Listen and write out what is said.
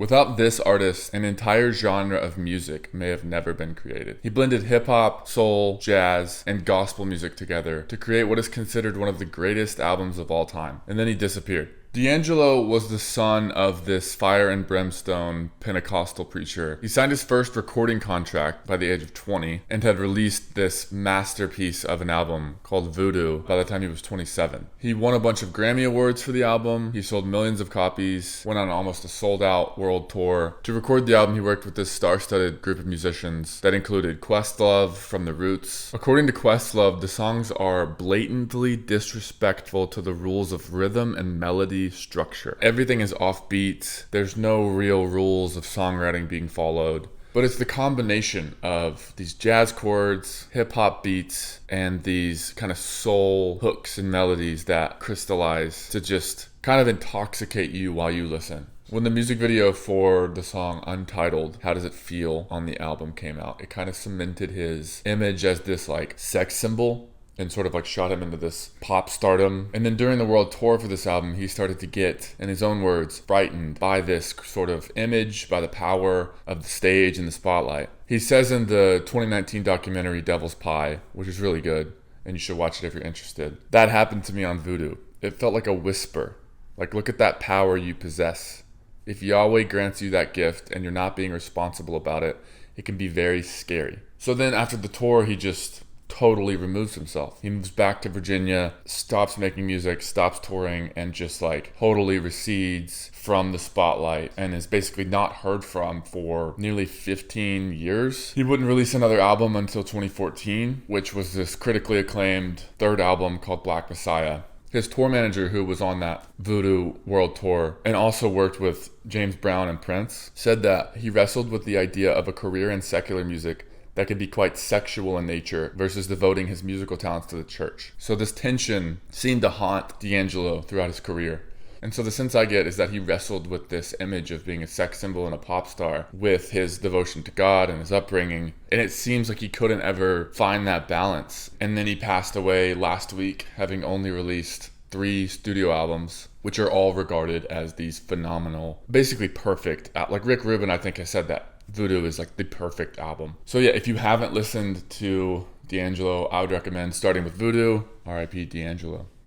Without this artist, an entire genre of music may have never been created. He blended hip hop, soul, jazz, and gospel music together to create what is considered one of the greatest albums of all time. And then he disappeared. D'Angelo was the son of this fire and brimstone Pentecostal preacher. He signed his first recording contract by the age of 20 and had released this masterpiece of an album called Voodoo by the time he was 27. He won a bunch of Grammy Awards for the album. He sold millions of copies, went on almost a sold-out world tour. To record the album, he worked with this star-studded group of musicians that included Questlove from The Roots. According to Questlove, the songs are blatantly disrespectful to the rules of rhythm and melody structure. Everything is offbeat. There's no real rules of songwriting being followed. But it's the combination of these jazz chords, hip-hop beats, and these kind of soul hooks and melodies that crystallize to just kind of intoxicate you while you listen. When the music video for the song Untitled, How Does It Feel on the album came out, it kind of cemented his image as this like sex symbol and sort of like shot him into this pop stardom. And then during the world tour for this album, he started to get, in his own words, frightened by this sort of image, by the power of the stage and the spotlight. He says in the 2019 documentary Devil's Pie, which is really good, and you should watch it if you're interested, that happened to me on Voodoo. It felt like a whisper. Like, look at that power you possess. If Yahweh grants you that gift and you're not being responsible about it, it can be very scary. So then after the tour, he just totally removes himself. He moves back to Virginia, stops making music, stops touring, and just like totally recedes from the spotlight and is basically not heard from for nearly 15 years. He wouldn't release another album until 2014, which was this critically acclaimed third album called Black Messiah. His tour manager, who was on that Voodoo World Tour and also worked with James Brown and Prince, said that he wrestled with the idea of a career in secular music that could be quite sexual in nature versus devoting his musical talents to the church. So this tension seemed to haunt D'Angelo throughout his career. And so the sense I get is that he wrestled with this image of being a sex symbol and a pop star with his devotion to God and his upbringing. And it seems like he couldn't ever find that balance. And then he passed away last week, having only released 3 studio albums, which are all regarded as these phenomenal, basically perfect. Like Rick Rubin, I think, has said that Voodoo is like the perfect album. So yeah, if you haven't listened to D'Angelo, I would recommend starting with Voodoo. R.I.P. D'Angelo.